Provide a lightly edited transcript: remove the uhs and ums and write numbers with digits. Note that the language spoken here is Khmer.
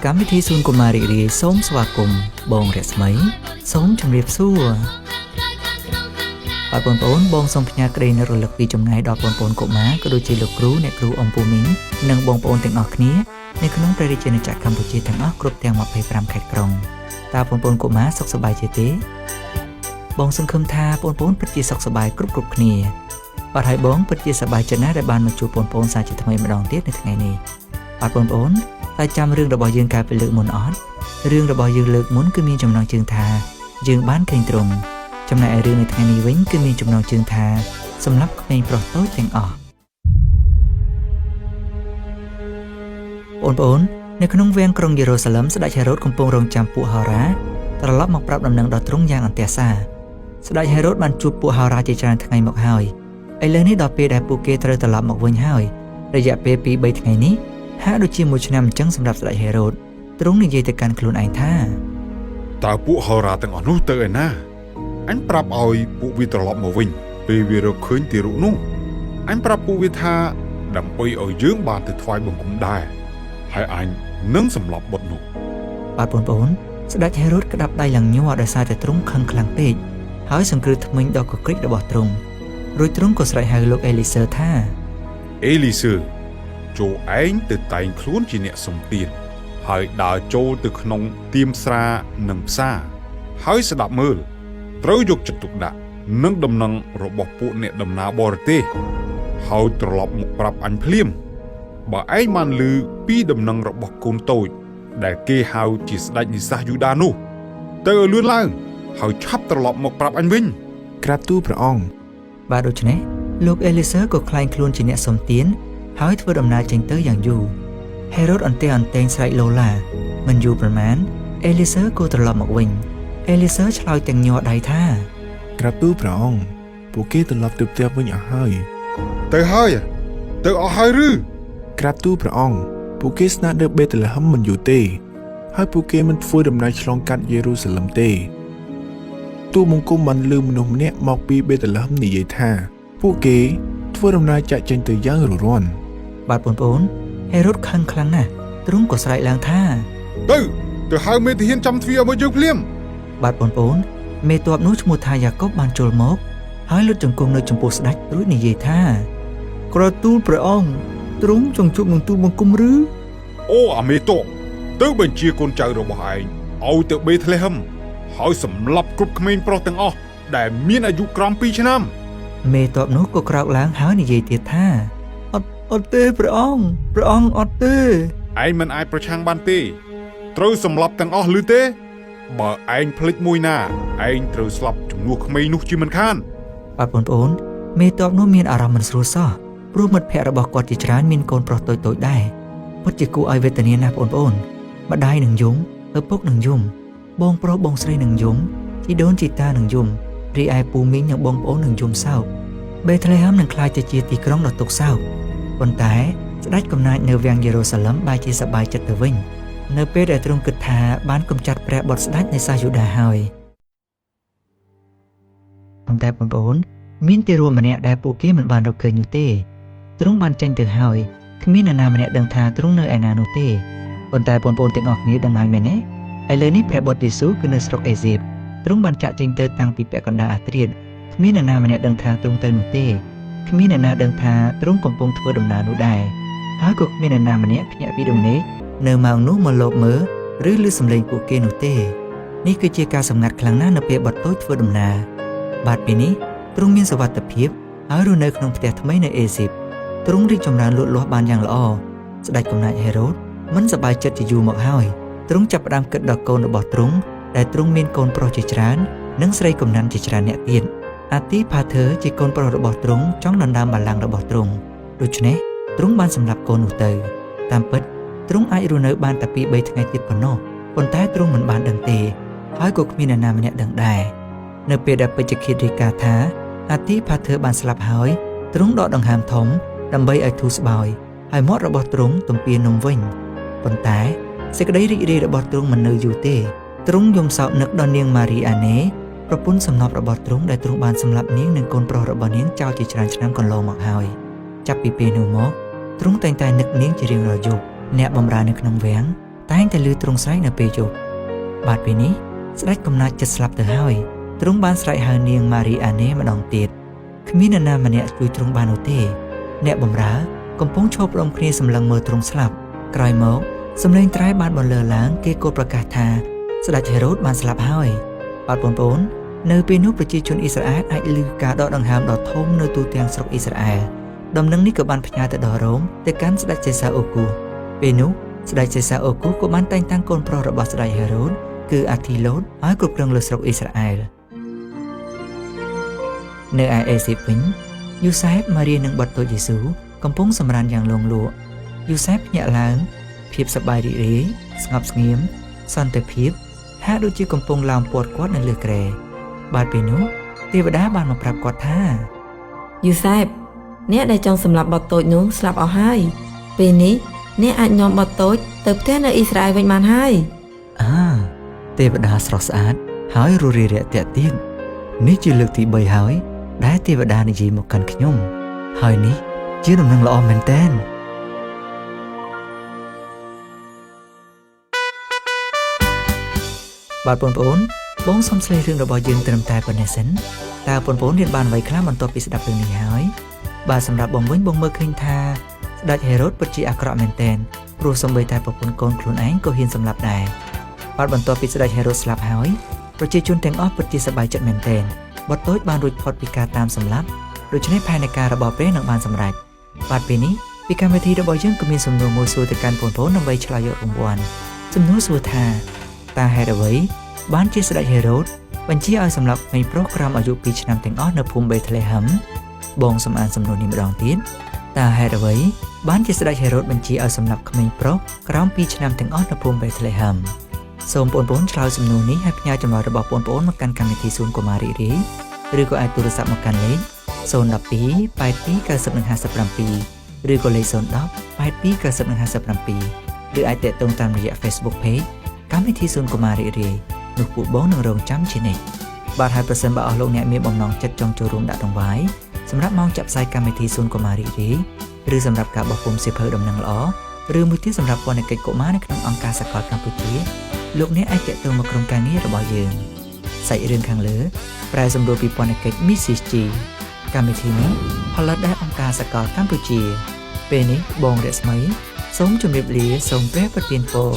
កម្មវិធីសួនកុមាររីករាយសូមស្វាគមន៍បងរស្មីសូមជម្រាបសួរបាទបងប្អូនបងសូមផ្ញើក្តីនៅរលឹកពីចម្ងាយដល់បងប្អូនកុមារក៏ដូចជាលោកគ្រូអ្នកគ្រូអ៊ំពូមីងនិងបងប្អូនទាំងអស់គ្នានៅក្នុងព្រះរាជាណាចក្រកម្ពុជាទាំងអស់គ្រប់ទាំង25ខេត្តក្រុងតើបងប្អូនកុមារសុខសប្បាយជាទេបងសង្ឃឹមថាបងប្អូនពិតជាសុខសប្បាយគ្រប់គ្នាបាទហើយបងពិតជាសប្បាយចិត្តណាស់ដែលបានមកជួបបងប្អូនសាជាថ្មីម្ដងទៀតនៅថ្ងៃនេះបាទបងប្អូនតែចាំរឿងរបស់យើងកាលពីលើកមុនអត់រឿងរបស់យើងលើកមុនគឺមានចំណងជើងថាយើងបានឃើញទ្រង់ចំណែកឯរឿងនៅថ្ងៃនេះវិញគឺមានចំណងជើងថាសម្រាប់ក្មេងប្រុសតូចទាំងអស់បងប្អូននៅក្នុងវាំងក្រុងយេរូសាឡឹមស្ដេចហេរ៉ូតកំពុងរងចាំពួកហោរាត្រឡប់មកប្រាប់ដំណឹងដល់ទ្រង់យ៉ាងអន្ទះសារស្ដេចហេរ៉ូតបានជួបពួកហោរាជាច្រើនថ្ងៃមកហើយឥឡូវនេះដល់ពេលដែលពួកគេត្រូវត្រឡប់មកវិញហើយរយៈពេល 2-3 ថ្ងៃនេះហាក់ដូចជាមួយឆ្នាំអញ្ចឹងសម្រាប់ស្ដេចហេរ៉ូតទ្រង់និយាយទៅកាន់ខ្លួនឯងថាតើពួកហោរាទាំងអស់នោះទៅឯណាអញប្រាប់ឲ្យពួកវាត្រឡប់មកវិញពេលវារកឃើញទារកនោះអញប្រាប់ពួកវាថាដើម្បីឲ្យយើងបានទៅថ្វាយបង្គំដែរហើយអញនឹងសម្លាប់បុត្រនោះបាទបងប្អូនស្ដេចហេរ៉ូតក្តាប់ដៃឡើងញ័រដោយសារតែទ្រង់ខឹងខ្លាំងពេកហើយសង្គ្រឹះថ្មិញដល់កក្រិចរបស់ទ្រង់រួចទ្រង់ក៏ស្រែកហៅលោកអេលីសឺថាអេលីសឺចូលឯងទៅតែងខ្លួនជាអ្នកសំទានហើយដើរចូលទៅក្នុងទៀមស្រានិងផ្សារហើយស្ដាប់មើលត្រូវយកចិត្តទុកដាក់នឹងដំណឹងរបស់ពួកអ្នកដំណើរបរទេសហើយត្រឡប់មកប្រាប់អញភ្លាមបើឯងបានឮពីដំណឹងរបស់កូនតូចដែលគេហៅជាស្ដេចនិសាសយូដានោះទៅឲ្យលឿនឡើងហើយឆាប់ត្រឡប់មកប្រាប់អញវិញក្រាបទូលព្រះអង្គបាទដូច្នេះលោកអេលីសឺក៏ក្លែងខ្លួនជាអ្នកសំទានហើយធ្វើដំណើរចេញទៅយ៉ាងយូរហេរ៉ូតអន្ទែងស្រែកឡូឡាមិនយូរប៉ុន្មានអេលីសឺក៏ត្រឡប់មកវិញអេលីសឺឆ្លើយទាំងញ័រដៃថាក្រាបទូលព្រះអង្គពួកគេត្រឡប់ទៅផ្ទះវិញអស់ហើយទៅអស់ហើយឬក្រាបទូលព្រះអង្គពួកគេស្នាក់នៅបេតលេហឹមមិនយូរទេហើយពួកគេមិនធ្វើដំណើរឆ្លងកាត់យេរូសាឡឹមទេទូលបង្គំបានលើមនុស្សម្នាក់មកពីបេតលេហឹមនិយាយថាពួកគេធ្វើដំណើរចាក់ចេញទៅយ៉ាងររាន់បាទបងប្អូនហេរ៉ូតខឹងខ្លាំងណាស់ទ្រង់ក៏ស្រែកឡើងថាទៅហៅមេទាហានចាំទ្វារមកយើងភ្លាមបាទបងប្អូនមេទ័ពនោះឈ្មោះថាយ៉ាកុបបានចូលមកហើយលុតជង្គង់នៅចំពោះស្ដេចរួចនិយាយថាក្រទូលព្រះអង្គទ្រង់ចង់ជួបនឹងទូលបង្គំឬអូអាមេទ័ពទៅបញ្ជាកូនចៅរបស់ឯងឲ្យទៅបេតលេហឹមហើយសម្លាប់គ្រប់ក្មេងប្រុសទាំងអស់ដែលមានអាយុក្រោម2ឆ្នាំមេទ័ពនោះក៏ក្រោកឡើងហើយនិយាយទៀតថាអត់ទេព្រះអង្គអត់ទេឯងមិនអាចប្រឆាំងបានទេត្រូវសម្លាប់ទាំងអស់ឬទេបើឯងភ្លេចមួយណាឯងត្រូវស្លាប់ជំនួសក្មេងនោះជាមិនខានបាទបងប្អូនមេទ័ពនោះមានអារម្មណ៍មិនស្រួលសោះព្រោះមិត្តភ័ក្តិរបស់គាត់ជាច្រើនមានកូនប្រុសតូចៗដែរពិតជាគួរឲ្យវេទនាណាស់បងប្អូនម្ដាយនឹងយំឪពុកនឹងយំបងប្រុសបងស្រីនឹងយំជីដូនជីតានឹងយំរីឯពូមីងនិងបងប្អូននឹងយំសោកបេតលេហឹមនឹងក្លាយទៅជាទីក្រុងដ៏ទុក្ខសោកប៉ុន្តែស្ដេចកំណាចនៅវាំងយេរូសាឡឹមបែរជាសប្បាយចិត្តទៅវិញនៅពេលដែលទ្រង់គិតថាបានកំចាត់ព្រះបុត្រស្ដេចនៃសាសយូដាហើយប៉ុន្តែបងប្អូនមានទារកម្នាក់ដែលពួកគេមិនបានរកឃើញនោះទេទ្រង់បានចេញទៅហើយគ្មាននរណាម្នាក់ដឹងថាទ្រង់នៅឯណានោះទេប៉ុន្តែបងប្អូនទាំងអស់គ្នាដឹងហើយមែនទេឥឡូវនេះព្រះបុត្រយេស៊ូវគឺនៅស្រុកអេស៊ីបទ្រង់បានចាក់ចេញទៅតាំងពីពាក់កណ្ដាលអាត្រៀតគ្មាននរណាម្នាក់ដឹងថាទ្រង់ទៅនោះទេគ្មាននរណាដឹងថាទ្រង់កំពុងធ្វើដំណើរនោះដែរហើយក៏គ្មាននរណាម្នាក់ភ្ញាក់ពីដំណេកនៅម៉ោងនោះមកលបមើលឬឮសំឡេងពួកគេនោះទេនេះគឺជាការសម្ងាត់ខ្លាំងណាស់នៅពេលបុត្រតូចធ្វើដំណើរបាទពេលនេះទ្រង់មានសុវត្ថិភាពហើយរស់នៅក្នុងផ្ទះថ្មីនៅអេស៊ីបទ្រង់រីកចម្រើនលូតលាស់បានយ៉ាងល្អស្ដេចកំណាចហេរ៉ូតមិនសប្បាយចិត្តជាយូរមកហើយទ្រង់ចាប់ផ្ដើមគិតដល់កូនរបស់ទ្រង់ដែលទ្រង់មានកូនប្រុសជាច្រើននិងស្រីកំណាន់ជាច្រើនអ្នកទៀតអាទីផាធើជាកូនប្រុសរបស់ទ្រង់ចង់ដណ្ដើមបល្ល័ង្ករបស់ទ្រង់ដូច្នេះទ្រង់បានសម្លាប់កូននោះទៅតាមពិតទ្រង់អាចរស់នៅបានតែ 2-3 ថ្ងៃទៀតប៉ុណ្ណោះប៉ុន្តែទ្រង់មិនបានដឹងទេហើយក៏គ្មាននរណាម្នាក់ដឹងដែរនៅពេលដែលពេជ្ជឃាតរាយការណ៍ថាអាទីផាធើបានស្លាប់ហើយទ្រង់ដកដង្ហើមធំដើម្បីឲ្យធូរស្បើយហើយមាត់របស់ទ្រង់ទំពានំវិញប៉ុន្តែសេចក្តីរីករាយរបស់ទ្រង់មិននៅយូរទេទ្រង់យំសោកនឹកដល់នាងម៉ារីអាណេប្រពន្ធសំណប់របស់ទ្រង់ដែលទ្រង់បានសម្លាប់នាងនិងកូនប្រុសរបស់នាងចោលជាច្រើនឆ្នាំកន្លងមកហើយចាប់ពីពេលនោះមកទ្រង់តែងតែនឹកនាងជារៀងរាល់យប់អ្នកបម្រើនៅក្នុងវាំង តែងតែលឺទ្រង់ស្រែកនៅពេលយប់បាទពេលនេះស្ដេចកំណាចចិត្តស្លាប់ទៅហើយទ្រង់បានស្រែកហៅនាងម៉ារីអាណេម្ដងទៀតគ្មាននរណាម្នាក់ជួយទ្រង់បាននោះទេអ្នកបម្រើកំពុងឈរផ្ដុំគ្នាសម្លឹងមើលទ្រង់ស្លាប់ក្រោយមកសំឡេងត្រែបានបន្លឺឡើងគេក៏ប្រកាសថាស្ដេចហេរ៉ូតបានស្លាប់ហើយបាទបងប្អូននៅពេលនោះប្រជាជនអ៊ីស្រាអែលអាចឮការដកដង្ហើមដ៏ធំនៅទូទាំងស្រុកអ៊ីស្រាអែលដំណឹងនេះក៏បានផ្ញើទៅដល់រ៉ូមទៅកាន់ស្ដេចសេសាអូគូសពេលនោះស្ដេចសេសាអូគូសក៏បានតែងតាំងកូនប្រុសរបស់ស្ដេចហេរ៉ូតគឺអាធីឡូតឲ្យគ្រប់គ្រងលើស្រុកអ៊ីស្រាអែលនៅឯអេស៊ីបវិញយូសែបម៉ារីនិងបុត្រតូចយេស៊ូកំពុងសម្រានយ៉ាងលងលក់យូសែបភ្ញាក់ឡើងភាពសប្បាយរីករាយស្ងប់ស្ងៀមសន្តិភាពហាក់ដូចជាកំពុងឡោមព័ទ្ធគាត់នៅលើគ្រែបាទពេលនោះទេវតាបានមកប្រាប់គាត់ថាយូសែបអ្នកដែលចង់សម្លាប់បុត្រតូចនោះស្លាប់អស់ហើយពេលនេះអ្នកអាចនាំបុត្រតូចទៅផ្ទះនៅអ៊ីស្រាអែលវិញបានហើយទេវតាស្រស់ស្អាតហើយរួសរាយរាក់ទាក់ទៀតនេះជាលើកទី3ហើយដែលទេវតានិយាយមកកាន់ខ្ញុំហើយនេះជាដំណឹងល្អមែនទែនបាទបងប្អូនបងសូមស្លេះរឿងរបស់យើងត្រឹមតែប៉ុណ្ណេះសិនតើបងប្អូនរៀនបានអ្វីខ្លះបន្ទាប់ពីស្ដាប់រឿងនេះហើយបាទសម្រាប់បងវិញបងមើលឃើញថាស្ដេចហេរ៉ូតពិតជាអាក្រក់មែនទែនព្រោះសូម្បីតែប្រពន្ធកូនខ្លួនឯងក៏ហ៊ានសម្លាប់ដែរបាទបន្ទាប់ពីស្ដេចហេរ៉ូតស្លាប់ហើយប្រជាជនទាំងអស់ពិតជាសប្បាយចិត្តមែនទែនបុត្រតូចបានរួចផុតពីការតាមសម្លាប់ដូច្នេះផែនការរបស់ព្រះនឹងបានសម្រេចបាទពេលនេះពីកម្មវិធីរបស់យើងក៏មានសំណួរមួយសួរទៅកាន់បងប្អូនដើម្បីឆ្លើយយករង្វាន់សំណួរសួរថាតើហេតុអ្វីបានជាស្ដេចហេរ៉ូតបញ្ជាឲ្យសម្លាប់ក្មេងប្រុសក្រោមអាយុ2ឆ្នាំទាំងអស់នៅភូមិបេត្លេហឹមបងសំអានសំណួរនេះម្ដងទៀតតើហេតុអ្វីបានជាស្ដេចហេរ៉ូតបញ្ជាឲ្យសម្លាប់ក្មេងប្រុសក្រោម2ឆ្នាំទាំងអស់នៅភូមិបេត្លេហឹមសូមបងប្អូនឆ្លើយសំណួរនេះហើយផ្ញើចម្លើយរបស់បងប្អូនមកកាន់កម្មវិធីសួនកុមាររីករាយឬក៏អាចទូរស័ព្ទមកកាន់លេខ012 82 90 57ឬក៏លេខ010 82 90 57ឬអាចតាក់ទងតាមរយៈ Facebook Page កម្មវិធីសួនកុមាររីករាយនោះពួកបងនឹងរងចាំជានិច្ចបាទហើយប្រសិនបើអស់លោកអ្នកមានបំណងចិត្តចង់ចូលរួមដាក់ដង្វាយសម្រាប់ម៉ោងចាក់ផ្សាយកម្មវិធីសួនកុមាររីករាយឬសម្រាប់ការបោះពុម្ពសៀវភៅដំណឹងល្អឬមួយទៀតសម្រាប់ពន្ធកិច្ចកុមារនៅក្នុងអង្គការសកលកម្ពុជាលោកអ្នកអាចតាក់ទងមកក្រុមការងាររបស់យើងសាច់រឿងខាងលើប្រែសម្រួលពីពន្ធកិច្ច Mrs G កម្មវិធីនេះផលិតដោយអង្គការសកលកម្ពុជាពេលនេះបងរស្មីសូមជម្រាបលាសូមព្រះប្រទានពរ